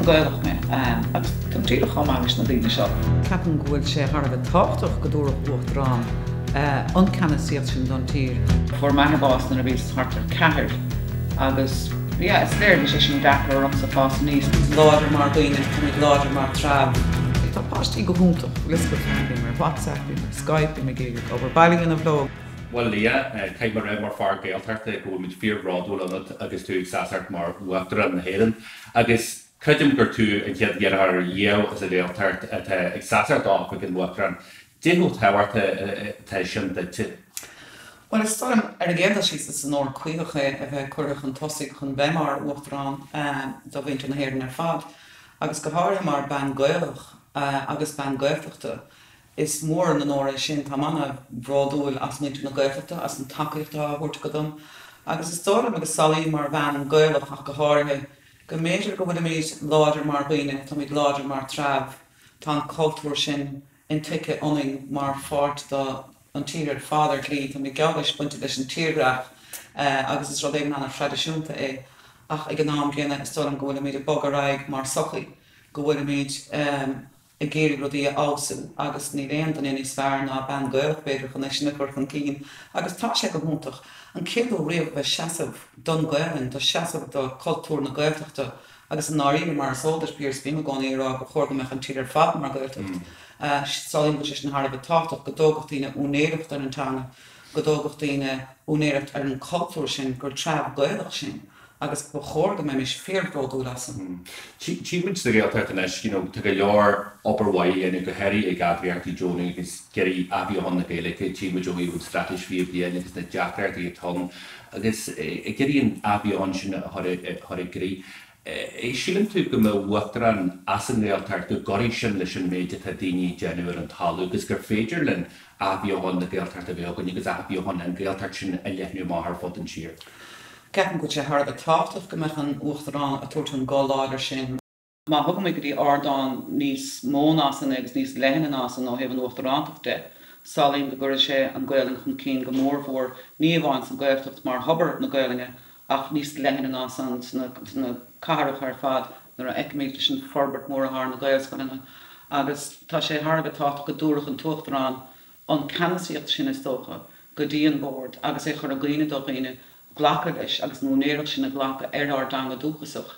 Gaeltacht me. Agus tam tíre chum agus na dtíine seo. Ceapan go bhfuil sé thar a táchtach go dúra buacht rán ancanna síocht sin don tír. For maithe bás na bhís hartar cethir agus is léir bhí sé sin dachar am sa fás níos. Láidir mar daoine, tá láidir mar tráb. Tá páistí go húntaach, lisbeth bhí mar WhatsApp, bhí mar Skype, bhí mar gig over bailí in a bhlog. Well, Liadh, caiim mar mar far Gaeltacht go mit fear rádúil anad agus tú exasart mar uachtar an héan. Agus creidim gur tú an chead ar dhéo as a Gaeltacht exasart áf ag an uachtar an. Déhú táhart sin de ti? Well, is storm agéda síos is an ór cuiiche a bheith chuirech an tosig chun bemar uachtarán do bhaint na héan ar fad. Agus go háir mar ban Gaelach agus ban Gaeltachta is mór an óir sin tá manna bhrádúil as muint na Gaeltachta as an takeíochta bhúirt go dom. Agus is storm agus salí mar ban Gaelach ach go háirthe go méidir go bhfuil méid láidir mar bhaine, tá méid láidir mar tráb, tá an cultúr sin in tice oning mar fort do an tír father clí, tá mé geabhais buinte leis an tíreach agus is rud éag na tradiisiúnta ach ag an nám géine is storm go bhfuil méid a bogaráig mar sochaí, go bhfuil méid I géirí rudí ása agus ní réon don in sfear ná ban Gaelach beidir chun éis nicir chun cín agus tá sé go múntaach an céadú riamh bheith seasamh don Gaelan, tá seasamh do cultúr na Gaeltachta agus an áíine mar sóldais Pearse bhí me gánaí rá go chóirgamach an tír fad mar Gaeltacht. Sálim go is na Harba táchtach go dógachtaíine únéireacht ar an tána, go dógachtaíine únéireacht ar an cultúr sin gur tráb Gaelach sin. Agus go chóirga me mis férbródú lasam. Tímint de Gaeltacht an eis, tu go leor oberhaí en go heirí ag adhíartí Johnny agus geirí abíon na Gaelach tíma Joey bhúd stratis fi blian agus na deachart ag tom agus geirí an abíon sin thar grí. Sílim tú go bhachtar an as an Gaeltacht go gorí sin leis an méide a daoine genuir an talú agus gur féidir len abíon na Gaeltacht a bheogan agus abíon an Gaeltacht sin a leithniú máthar fod an tír. Ceapan go sé thar a táchtach go meach an uachtarán a tuairt an gáláidir sin. Má thugam mé go dtí ardán níos mónas an agus níos lehanan as an ó hebh an uachtarántaach de. Salíonn go gura sé an Gaelang chun cín go mór mhór níomháin san Gaeltacht mar hobar na Gaelinge ach níos lehanan as an na carach ar fad nar a eicméid sin forbert mór a thar na Gaelscoilinge. Agus tá sé thar a tácht go dúrach an tuachtarán an canasíocht sin is tócha go dtí an bord agus é chur a gcuoine do ghuioine ghlacha leis agus nónéireach sin a ghlacha ar danga dúchasach.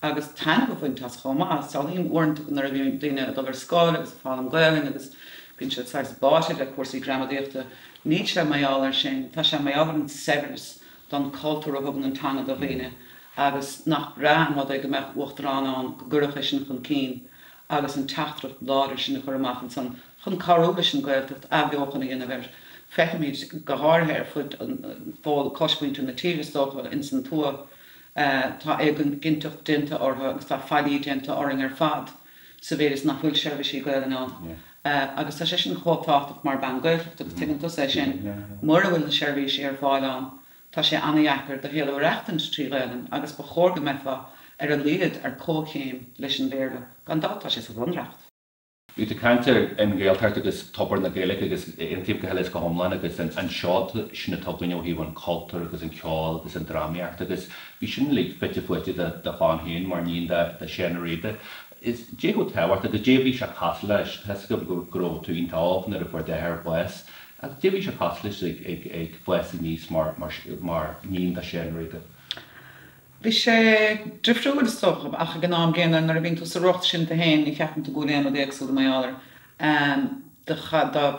Agus taine go bhaint as chomá, salíonn uairnt nar a bhí duine a dogur scáil agus fáil an Gaeling agus bíonn sé sais báise le cuasaí gramadíochta. Ní sé maiall ar sin, tá sé maiall an severs don cultúr a thugann an tanga do bhíine agus nach bhrean mod ag go meach uachtarán an go gurach sin chun cín agus an teachtrach láidir sin a chur amach an san chun carúla sin Gaeltacht a bheochanna dhéana bhir. Fechimid go háirthe fud an fáil cospoint na tírestocha in san tua tá ag an ginteach dinta ortha agus tá fadí dinta oring ar fad sa bhéad is nach bhfuil seirbhísí Gaelan an. Agus tá sé sin chótáach mar ban Gaeltacht agus tuigeanta sé sin mar a bhfuil na seirbhísí ar fáil an tá sé annaheachar do héal reachtan trí Gaelan agus ba chóirga mefa ar a Liadh ar cóchéim leis an bhéirle gan dá tá sé sa bhunreacht. Bhí de caiinte an Gaeltacht agus tobar na Gaelach agus intíim go heiles go thomláin agus an seád sinna tobaineo híh an cultúr agus an ceáil agus an drámaíocht agus bhí sin le fitte fuite de fáin héin mar níon de Join Liadh. Is dé go táhairt agus dé bhí se cas leis go gro tú on tábh ar a fuair déthir bues. Agus dé bhí se cas leis ag bues níos mar níon de Join Liadh. Bhí sé drifriúil stoch ach a gnáam géanana nar a bhíonn tú sa rocht sin a héin í ceapan tú gúléan a déagsú maiáir. De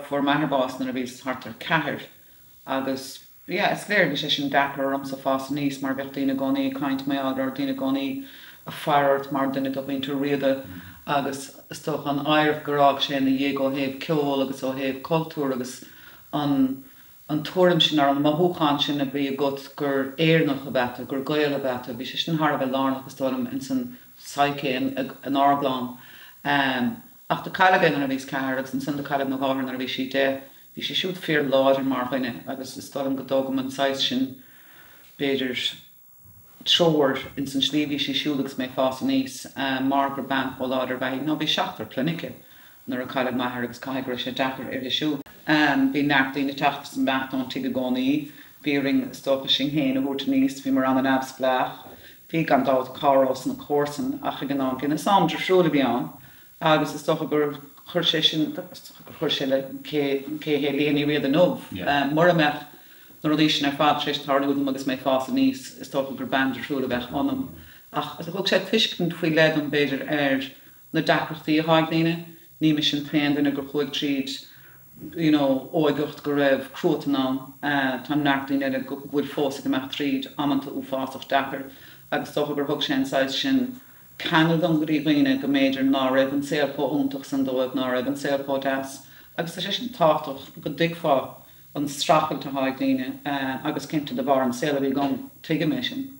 for maithbás nar a bhís hartar cethir agus is léir bhí sé sin dachar am sa fás níos mar bheith daoine gcónaí caint maiáir ar daoine gcónaí a fearart mar duine do bhaint riada agus stoch an áirih gorág sé na dhé ó héobh ceol agus ó héobh cultúr agus an tuairim sin ar an mathúcháin sin a bhí got gur éarnach a bheita, gur gael a bheita, bhí sé sin thar bheith lánach agus tólam in san psyche an árglán. Ach do caiile an a bhís ceir agus an san do caiile na gáhar ar bhí si de, bhí sé siúd fear láidir mar chuine agus is tólam go dógam an sais sin beidir tróir in san slíbhí sé siúlagus mé fás níos mar gur ban ó láidir bheith nó bhí seachtar planice nar a caiile maithir agus caigur sé dachar ar a siú. Bhí nachtaí na teachtas an becht an tuige gcónaí, bhí ring stocha sin héin a bhúirta níos, bhí mar an absplach, bhí gan dáid cárás na córsan ach gan ná gin is am drasúla bíán agus is stocha gur chuir sé sin chuir sé le cé Liadh Ní Riada nómh mar amach na rudí sin ar fád sé tarlúdum agus mé fása níos is stocha gur band drasúla bheith anam ach thug sé tuiscint faoi lead an beidir na dacrachtaí a háagnaine ní me sin féin gur chuig tríd óigecht go raibh cruútanán tá neachtaíine go bhfuil fósa go meach tríd amanta ú fásach dachar agus stocha gur thug sé anáid sin Canada an gríomhaoine go méidir ná raibh an saolpó úntaach san dóibh ná raibh an saolpó deas agus tá sé sin táach go dtigfá an strachel a háagnaine agus cinnte de bhar an saola bhí gan tuige mé sin.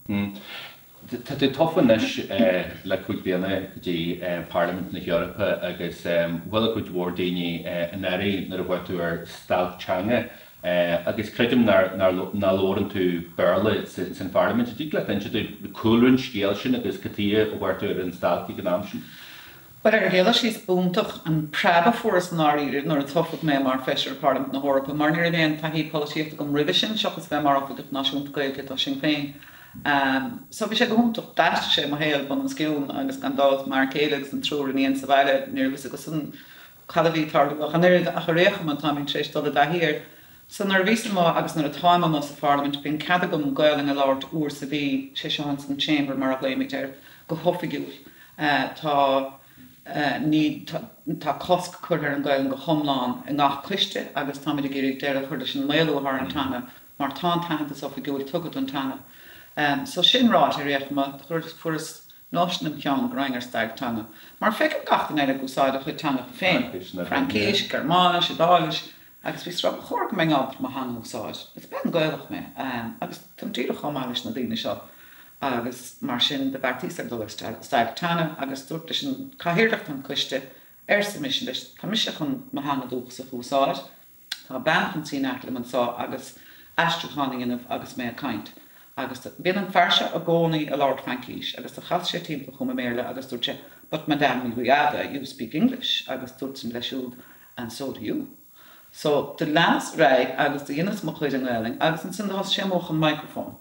Tá tú tofanis le chuig bliana dí Parliament na Eorpa agus bhfuil chuid mhór daoine an éirí nar a bhhairtú ar Stalteanga agus creidum ná lóran tú Bearla san Parliament dí le an tú coolrann scéal sin agus catí a bhhairtú ar an Staltaí go am sin. But géile síos búntaach an preba furas an áíir nar a tofah mé mar feisir Parliament na Eorpa mar ní réon taí políochta go rihi sin seachas bheith mar áfa náisiúnta Gaeltacht tá sin féin. So bhí sé go húntaach daiste sé mar héal ban an sciún agus gan dáid mar céilegus an trúr íon sa bhaile níorgus agus an cadhí tarlach an éir a récha man táimín sé stada a hir. So nar vísa má agus nar a táime má sa Parliament bíon cadagum Gaeling a láirt úr sa bhí sé seans an chamber mar a bléimiid go hofigiúil. Tá cosc chuir an Gaeling go chomláin in ngach cliste agus táid a géirí deire chuir sin méú ar an tana mar tá is ofigiúil tugad an tana. So sin ráid a réachma chuir furas náisina ceann Graingar Stagtanga. Mar feiceann gachtain eile gúsáid a chuid tana féin. Francéis, Germánis, Idális, agus bhí srab chóir mé ábhar má hang úsáid. Is ben Gaelach mé, agus tam tíre chomáis na daoine seo. Agus mar sin de bhartíí ar dul Stagtanga agus dúirta sin caihirirdacht an cuiste sa mis leis tá mis chun má hanga dúchas a úsáid. Tá banchan tí le man sá agus astrucháning agus mé a caint. Agus bhíon an fearse a gcónaí a Lord Frankis, agus a chas sé timp chuma méle agus dúirte, but Madame Ní Riada, you speak English, agus dúirt sin leisiúd, and so do you. So the last rag agus the innes mo chuid an Gaeling, agus an sin has sé moch an microphone.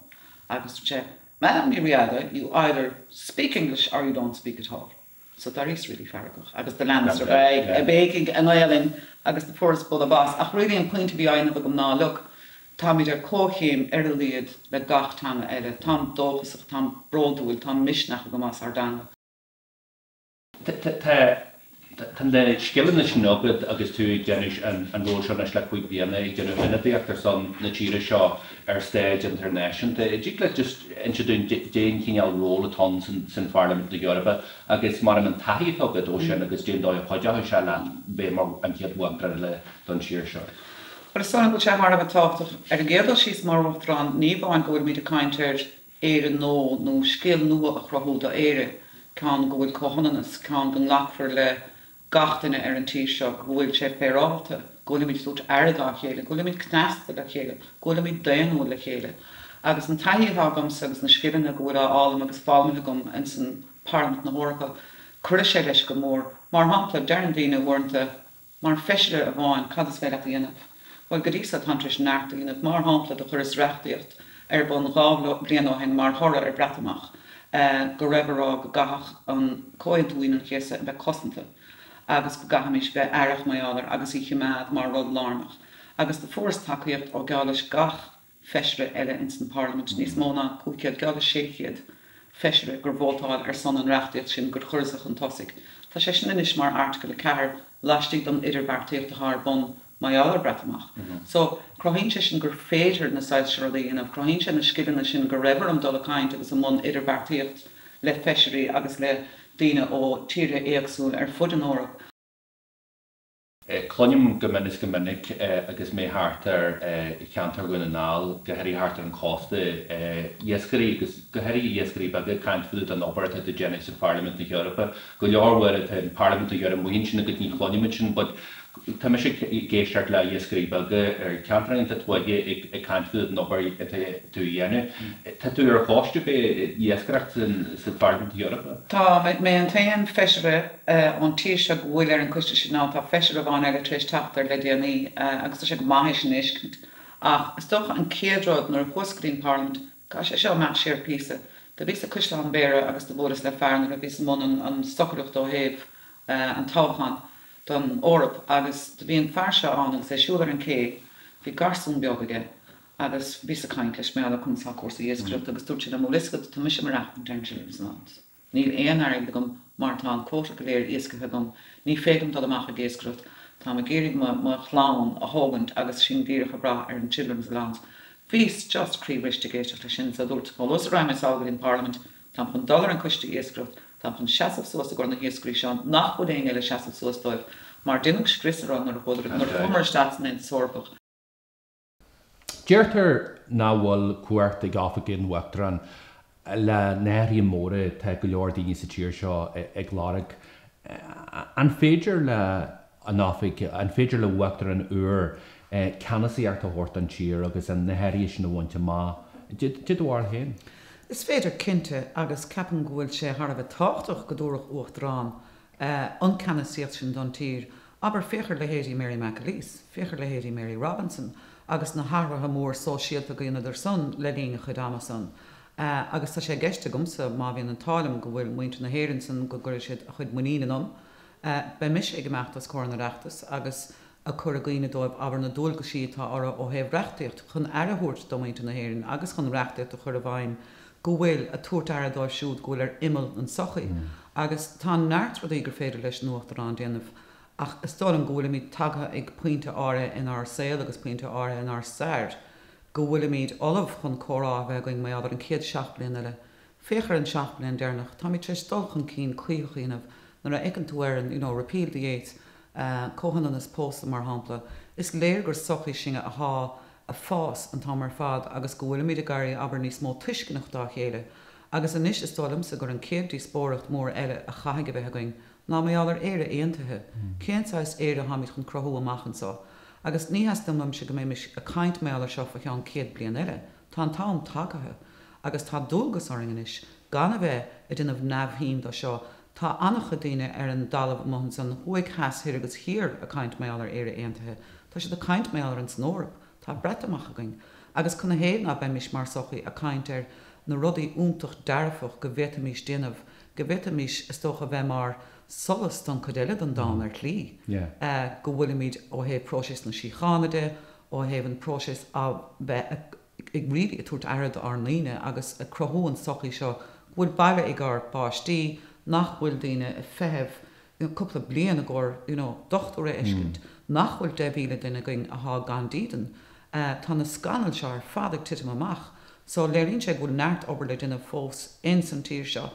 Agus dúirte, Madame Ní Riada, you either speak English or you don't speak at all. So that is really faragach. Agus the last rag, a baking an Gaeling, agus the first bud a bas. Ach really an point to be aine bag ná look. Tá mid cóchéim ar Liadh le gachtanga eile, tám dóchasach, tám bródúil, tám misneach go más ardanga. Tá le skillan sin nogad agus tú dénis an ról seo leis le chuig bliana gannn minnaíachtar san na tíre seo ar Stage International. Dí le just introún déon cíneal ról atá san Parliament na Eorpa agus mar an taí thugad ó sin agus déon dó chuideach se le bé mar an chiad bhuaachtar le don siir seo. But it's something which I'm more of a talk of. Gaeltacht she's more of throng. Ní bhain go with the counter éire no skill no a chrochúda éire can go with cohonanas can go lachfur le gachtaine ar an tíseach go bhfuil sé féráta go mit dút airgá chéile go mit knasta le chéile go mit daanú le chéile agus an taithí hagams agus na skillanna go bhfuil álam agus fáilmna gom in san Parliament na Eorpa chuir sé leis go mór mar hampla dean daoine bhairnta mar feisire a bháin cad is féile a dhéanamh. Well, Gadisa Tantris Narty in mar hampla de churis rechtiert bon gá blian hen mar horror bratamach go raibhrá go gach an cointúin an chéasa be cosanta agus go gahamis be airach maiálar agus I chiimad mar rod larmach agus de forst takeíocht ó gális gach feisre eile in san Parliament níos móna cúciad gális séchiad feisre gur bhótáil ar son an rechtiert sin gur chursach an tosig. Tá sé sin inis mar article ceair lastig don idirbartíocht a haar bon maiálar bratamach. So crohín sé sin gur féidir na sáid seirlaíon of crohín sé na skillanna sin gur raibhar an dul caint agus an món idirbartíocht le feisirí agus le daoine ó tíre éagsúil ar fud an Eorpa. Clonnim gomininic agus mé hátar ceantar goin an náil goheirí hátar an costa iescarí agus goheirí iescarí bag caint fuúd an obairta de Genesis in Parliament na Eorpa go leorhfuir in Parliament na Eorpa muhín sin a go ní clonnim sin, but tá me sé géisteart le iescarí bag ar ceantaring a tuaige ag caint fuúd an obair tú dhéanú. Tá tú ar cháiste be iescaracht san Parliament na Eorpa? Tá mé an taon feisire an tíise bhfuil ar an cuiste sin ná tá feisire bháin eile trééis taachtar le déanaí agus tá sé go maithis sin éiscint. Ach is tócha an céadród nar a postcreen Parliament cá sé seo meach séar písa de bhís a Cuisteán béire agus de bóras le fearnar a bhís món an stocaíocht ó thaobh an tábhán don órap agus de bhíon fearse an agus é siúlar an cé bhí garsún beagaige agus bhís a caiinteis mé chun sa cuasa éascailt agus dúirt sin am liscad tá mis marach an Dentil's Land. Níl éon airg gom mar tá an cóta go léir éascathe gom, ní fégamm dal amach a géascailt, tá a géirigh má chláán a thógant agus sin díreach bra ar an Children's Land. Bhís just críomhiste géisteach le sin sa dúirt má los raim is ágad in Parliament, tá chun dollar an coiste éascailt, tá chun seaamh suas a gur na héascairí seán nach bud éon eile seaamh suas dóibh, mar duach scrisar an ar chuidir nar formar staatsan in sorbach. Deirtar ná bhfuil cuairt ag áfa gin uachtaran le néirí móra te go leor daoine sa tíir seo ag láraigh. An féidir le an féidir le uachtar an uair ceannasaí ar a thuirt an tír agus an nahéirí sin na bhainte má. Did bhhar héin? Is féidir cinnte agus ceapan go bhfuil sé thar a bheith táchtach go dúrach uachtarán an ceannasaíocht sin don tír, aber féchar le héirí Mary McAleese, féchar le héirí Mary Robinson, agus na hartha mór sóisialta go iad ar son le lína chud Amazon. Agus tá sé geiste gomsa má bhíon an tálam go bhfuil muinte na héirann san go gur siad a chud muíanam. Be mis ag meachtas cóir na reachtas agus a chur a gine dóibh aber na dul go sítá ara ó hebh reachtaíocht chun airthirt do muinte na héirann agus chun reachtaíocht a chur a bhaim go bhfuil a tuairt airdáibh siúd go bhfuil ar imil an sochaí. Agus tá neart rud gur féidir leis nuachtarrán déanamh. Ach is dó an ggóla míid tagtha ag puinte ára in our saoil agus puinte ára in our sair. Go bhfuil míid olah chun chorá bheith going mé adar an céad 7 bliain eile. Féchar an 7 bliain déirnach, tá míid tris dulchan cín cuiochéanamh nar a ag an tuairan, repeal the 8, cóhan an is pósta mar hampla. Is léir gur sochaí singe a há a fás an tá mar fad agus go bhfuil míid a garí aber níos mó tuiscinnach dá chéile. Agus inis is dólam sa gur an céadtí spóireacht mór eile a chaige bheith going. Ná mé allar éire aontaithe. Céantáis éire haimiid chun crothú amachchan sá. Agus ní hastam am se go méimiis a caint mé allar seo fa cheán céad bliain eile. Tá an tám tagathe. Agus tá dulgus oringanis. Gan a bheith I dynamh nabhhíim do seo. Tá anach daine ar an dalamh mohn san huig has hir agus hir a caint mé allar éire aontaithe. Tá sé a caint mé allar an snórap. Tá bret amach going. Agus chuna héad ná beimiis mar sochaí a caint ar na rudaí úntaach darfach go bhétamís déanamh. Go bhétamís is tócha bheith mar solas don codéile an dán ar clí. Go bhfuil míid ó héh prósis na síchánaide, ó héh an prósis a bheith ag ri a tuairt airad ar líine agus a crothú an sochaí seo bhfuil baile ag ar báistí nach bhfuil daine a feheh cúpla bliana a gur dochtúra éiscint, nach bhfuil debhíle duine going a thá gan dían. Tá na scanal seo ar fádag titim amach, so léiríonn sé bhfuil neart obair le duine fós in san tír seo.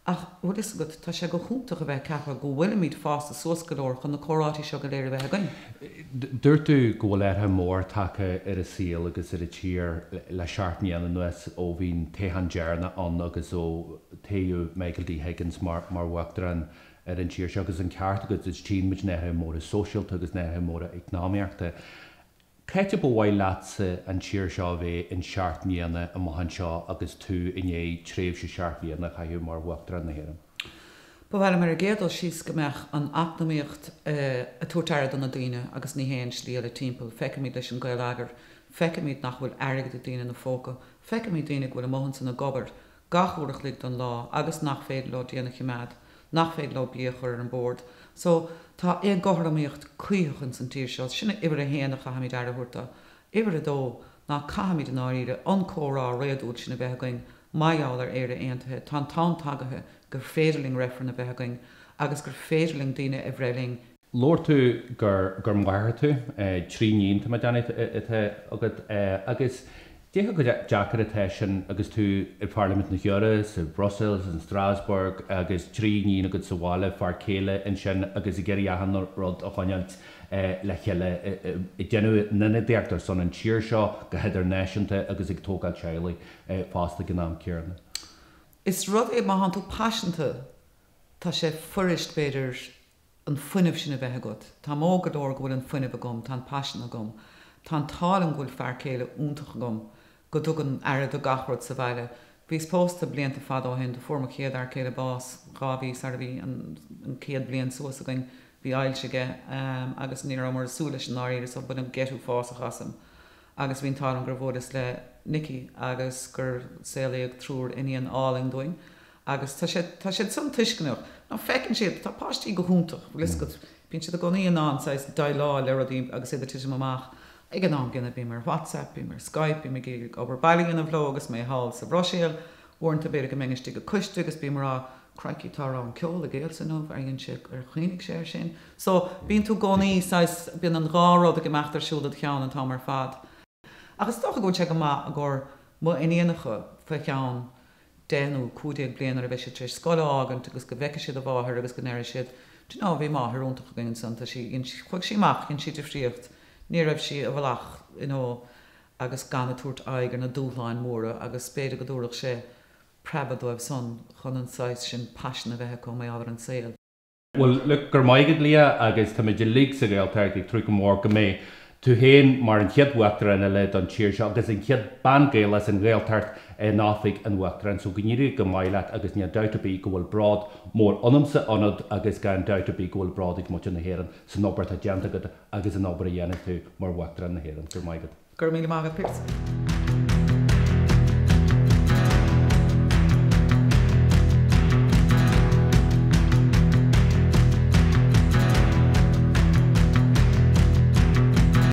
Ach bhfuil is go tá sé go chúntaach a bheith ceappa go bhfuil míid fásta suascadóir chun na chorátí seo go léir a bheith going. Dúirtú go bhfuil leithe mór take ar a síl agus ar a tír le seaartníana nuas ó bhín téhan dearna an agus ó taú Michael D. Higgins mar bhaachtaran ar an tír seo agus an ceart agus is tí muid nethe mór a sóisialta agus nethe mór a economiaachta. Caite bhhail lása an tíir seo bheith in seaartníana a maihan seo agus tú iné tréimh se seaartníana chaú mar bhaachtaran na héireann. Ba bhfuil mar a géadal síos go meach an acnamíocht a tuairtead an na daine agus ní héin slí le timppel, feice míid leis an Gaeltacht, feice míid nach bhfuil airgad a daine na fóca, feice míid daine bhfuil a mohan san na gobar, gachúireach lig don lá agus nach féad le déanana chiméad, nach féad le bíochar an bord. So tá éon gohramíocht cuiochan san tíir seo, sinna ibre a héanana chahamíid airthúirta. Ibre dó ná chahamíid an áíre an córá réadúil sinna bheith going maiáil ar éire aontaithe, tá tám tagathe gur féidirling refran a bheith going agus gur féidirling daine a bhréling. Lór tú gur mhair tú tríníonnta me déanana agus décha go deachar a sin agus tú i Parliament na Heoras, i Brussels, in Strasbourg, agus tríníon agus sa bháile far céile in sin agus I geirí ahan rud a chuinealt le chéile I déanú nuna déachtar son an tíir seo go heidir náisiúnta agus ag tógáil teala fásta gnám céarna. Is rud é má tú passionanta tá sé fuirist beidir an fuineh sin a bheith agat. Tá mógadóir go bhfuil an fuineh a gom, tá passion a gom, tá talam gúil fear céile úntaach gom. Go dugan airad a gachrod sa bhaile. Bhís pósta blianta fad ó hen de forma chéad ar céile bás, gábhí ar bhí an céad blian suas a going bhí ailseige agus ní mar súla an áíir so bud an getú fás a chasam. agus bhín tá an gur bhódas le Nicky agus gur saolaíoh trúr iníon áling doing. Agus tá sé san tuiscinach. Ná fecinn siad tá páistí go húntaach, bhlis go bíonn siad a gcónaí an sais dá lá le ruí agus iad tuisim amach. Ag an ná gine bí mar WhatsApp, bí mar Skype, bí me obair bailíon an bhló agus mé hall sa Brosíal, uornta beidir go mengistí go cuiste agus bí mar craicí tá an ceol a géal san nómh aon si ar chuoinnig sé sin. So bíonn tú gcónaí sais bíon an ráród a go meachtar siúlad cheann an tá mar fad. Agus tá go te go má a gur mu iníanacha fe cheann déanú cúdaag blianar a bheith sé tríéis scoil ágant agus go bheice siad a bháthir agus go néir siad. Tú ná bhí máth rúntaach gin santa chuig síach cinn siad fríocht. Ní raibh si a bhlach agus gan a túirt aigear na dúláin móra agus spéidir go dúireach sé prebadóibh son chun an sais sin passion a bheithe go mé ábhar an saoil. Well, look, gur maigad Liadh agus tá méidir lí sa Gaeltacht ag trí go mór go mé. Tú héin mar an chiad uachtar in le an tíir seo agus an chiad bangéil as an Gaeltacht náfik an uachtar so gníri go maileat agus ní dautabí go bhfuil brad mór anamsa anad agus gan dautabí go bhfuil bradig mu na héan san nóbert a deanta agus an nóbar a dhéanamh tú mar uachtar na héan gur maigad. Gur mí mágad Pearse.